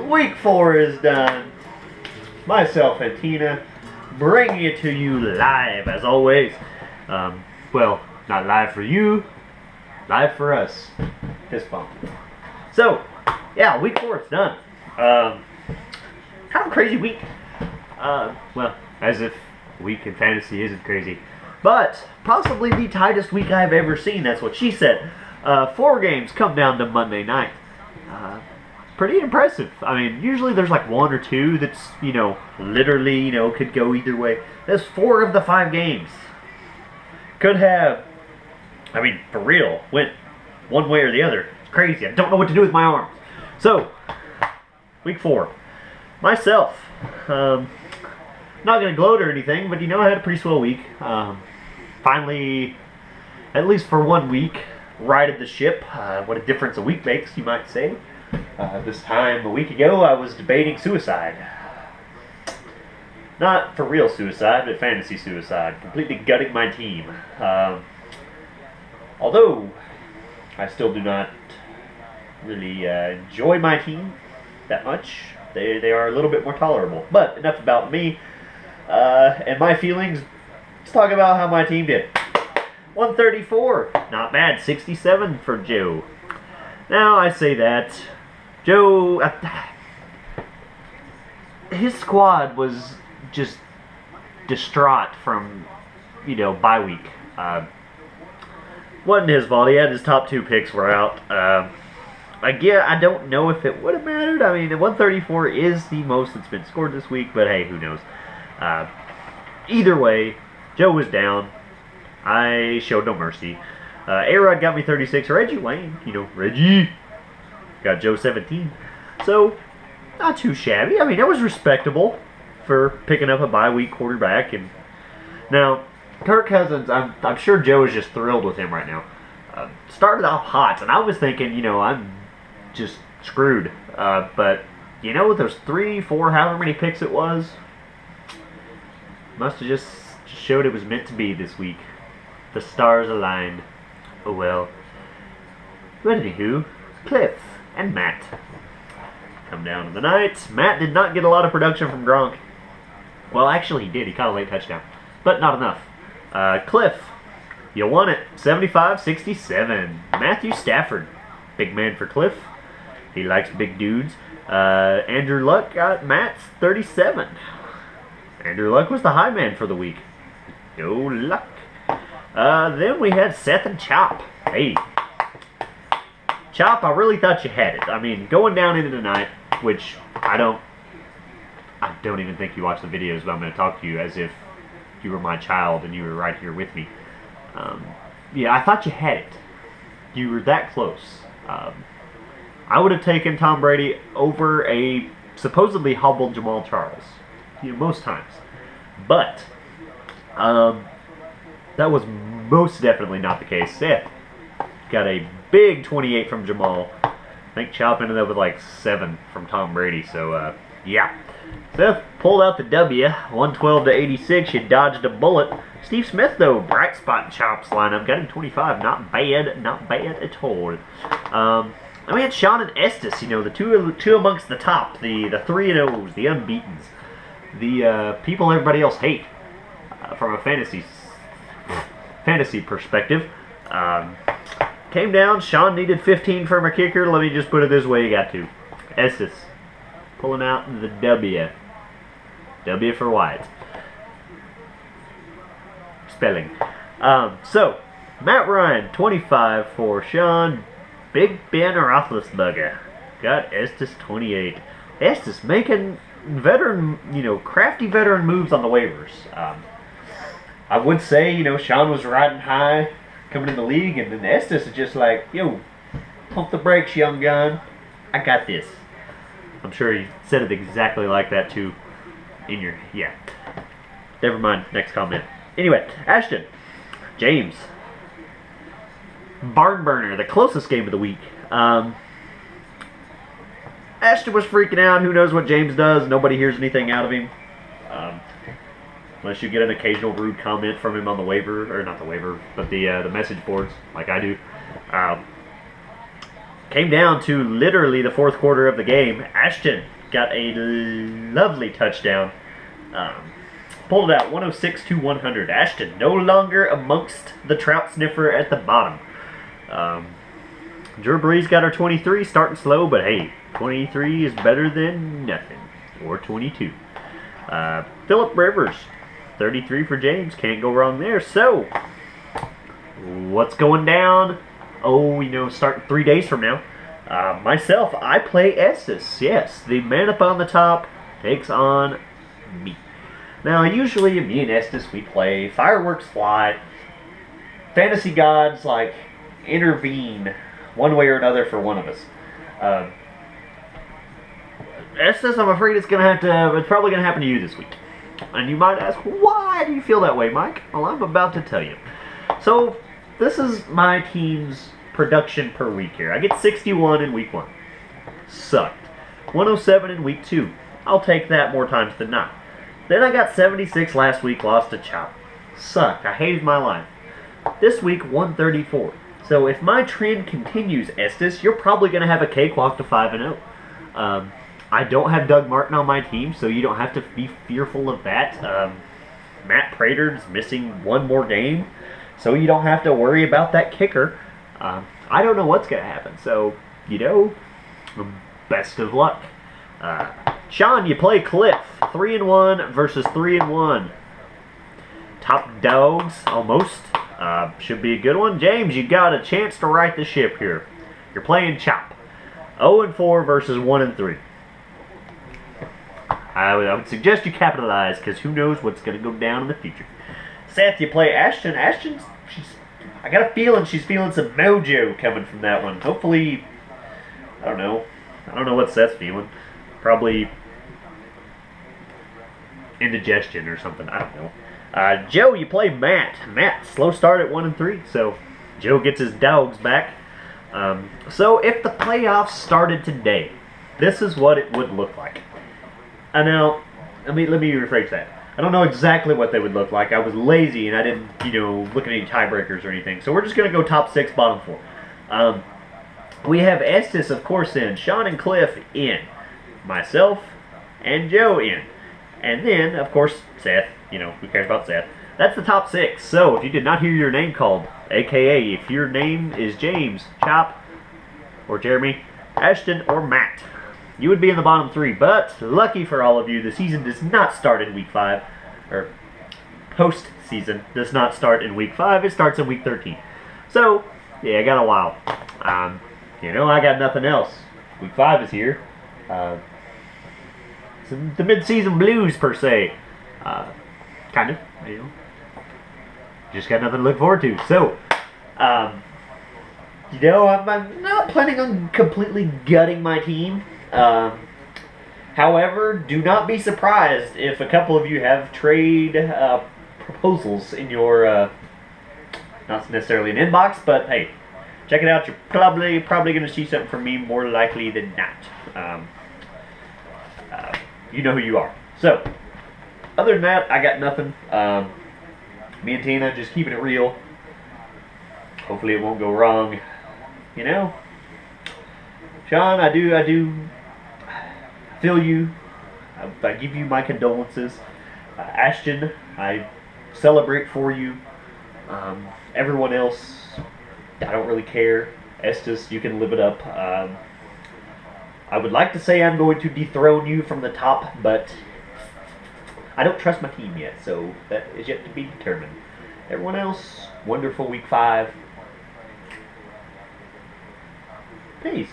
Week 4 is done. Myself and Tina bringing it to you live as always. Well, not live for you, live for us. Fist bump. So, yeah, Week 4 is done. Kind of a crazy week. Well, as if week in fantasy isn't crazy. But possibly the tightest week I've ever seen. That's what she said. 4 games come down to Monday night. Pretty impressive. I mean, usually there's like 1 or 2 that's, literally, could go either way. There's 4 of the 5 games. Could have, I mean, for real, went one way or the other. It's crazy. I don't know what to do with my arms. So, Week 4. Myself. Not going to gloat or anything, but I had a pretty swell week. Finally, at least for 1 week, righted the ship. What a difference a week makes, you might say. This time a week ago, I was debating suicide. Not for real suicide, but fantasy suicide. Completely gutting my team. Although, I still do not really enjoy my team that much. They are a little bit more tolerable. But enough about me and my feelings. Let's talk about how my team did. 134. Not bad. 67 for Joe. Now, I say that Joe, his squad was just distraught from, bye week. Wasn't his fault. He had his top 2 picks were out. Again, I don't know if it would have mattered. I mean, 134 is the most that's been scored this week, but hey, who knows. Either way, Joe was down. I showed no mercy. A-Rod got me 36. Reggie Wayne, Reggie got Joe 17. So, not too shabby. I mean, that was respectable for picking up a bye week quarterback. And now, Kirk Cousins, I'm sure Joe is just thrilled with him right now. Started off hot, and I was thinking, I'm just screwed. But, those 3, 4, however many picks it was, must have just showed it was meant to be this week. The stars aligned. Oh well. But anywho, Cliff and Matt come down to the night. Matt did not get a lot of production from Gronk. Well, actually he did. He caught a late touchdown. But not enough. Cliff, you won it. 75-67. Matthew Stafford. Big man for Cliff. He likes big dudes. Andrew Luck got Matt's 37. Andrew Luck was the high man for the week. No luck. Then we had Seth and Chop. Hey. Chop, I really thought you had it. I mean, going down into the night, which I don't even think you watch the videos, but I'm going to talk to you as if you were my child and you were right here with me. Yeah, I thought you had it. You were that close. I would have taken Tom Brady over a supposedly hobbled Jamal Charles. Most times. But, that was most definitely not the case. Seth got a big 28 from Jamal. I think Chop ended up with like 7 from Tom Brady. So, yeah. Seth pulled out the W. 112-86. You dodged a bullet. Steve Smith, though, bright spot in Chop's lineup. Got him 25. Not bad. Not bad at all. And we had Sean and Estes. The two amongst the top. The 3-0s. The unbeatens. The people everybody else hate. From a fantasy perspective. Came down. Sean needed 15 from a kicker. Let me just put it this way. You got to. Estes pulling out the W. W for Wyatt. Spelling. So, Matt Ryan, 25 for Sean. Big Ben Roethlisberger got Estes 28. Estes making veteran, crafty veteran moves on the waivers. I would say, Sean was riding high coming in the league, and then Estes is just like, yo, pump the brakes, young gun. I got this. I'm sure he said it exactly like that, too. Yeah. Never mind. Next comment. Anyway, Ashton. James. Barn burner. The closest game of the week. Ashton was freaking out. Who knows what James does? Nobody hears anything out of him. Unless you get an occasional rude comment from him on the waiver, or not the waiver, but the message boards, like I do. Came down to literally the fourth quarter of the game. Ashton got a lovely touchdown. Pulled it out 106 to 100. Ashton no longer amongst the trout sniffer at the bottom. Drew Brees got her 23, starting slow, but hey, 23 is better than nothing. Or 22. Phillip Rivers, 33 for James. Can't go wrong there. So, what's going down? Oh, starting 3 days from now. Myself, I play Estes. Yes, the man up on the top takes on me. Now, usually me and Estes, we play Fireworks Fly. Fantasy gods, like, intervene one way or another for one of us. Estes, I'm afraid it's probably going to happen to you this week. And you might ask, why do you feel that way, Mike? Well, I'm about to tell you. So, this is my team's production per week here. I get 61 in week 1. Sucked. 107 in week 2. I'll take that more times than not. Then I got 76 last week, lost to Chop. Sucked. I hated my life. This week, 134. So if my trend continues, Estes, you're probably going to have a cakewalk to 5-0. I don't have Doug Martin on my team, so you don't have to be fearful of that. Matt Prater's missing one more game, so you don't have to worry about that kicker. I don't know what's going to happen, so, best of luck. Sean, you play Cliff. 3-1 versus 3-1. Top dogs, almost. Should be a good one. James, you got a chance to right the ship here. You're playing Chop. 0-4 versus 1-3. I would suggest you capitalize, because who knows what's going to go down in the future. Seth, you play Ashton. Ashton's, I got a feeling she's feeling some mojo coming from that one. Hopefully, I don't know what Seth's feeling. Probably indigestion or something. I don't know. Joe, you play Matt. Matt, slow start at 1-3, so Joe gets his dogs back. So if the playoffs started today, this is what it would look like. Now, let me rephrase that. I don't know exactly what they would look like. I was lazy and I didn't, look at any tiebreakers or anything. So we're just going to go top 6, bottom 4. We have Estes, of course, in. Sean and Cliff in. Myself and Joe in. And then, of course, Seth. Who cares about Seth? That's the top 6. So if you did not hear your name called, a.k.a. if your name is James, Chop, or Jeremy, Ashton, or Matt, you would be in the bottom 3. But lucky for all of you, the season does not start in week 5, or post-season does not start in week 5. It starts in week 13. So, yeah, I got a while. I got nothing else. Week 5 is here. The mid-season blues, per se. Kind of, Just got nothing to look forward to. So, I'm not planning on completely gutting my team. However, do not be surprised if a couple of you have trade proposals in your, not necessarily an inbox, but hey, check it out. You're probably going to see something from me more likely than not. You know who you are. So, other than that, I got nothing. Me and Tina just keeping it real. Hopefully it won't go wrong. Sean, I do feel you. I give you my condolences. Ashton, I celebrate for you. Everyone else, I don't really care. Estes, you can live it up. I would like to say I'm going to dethrone you from the top, but I don't trust my team yet, so that is yet to be determined. Everyone else, wonderful week 5. Peace.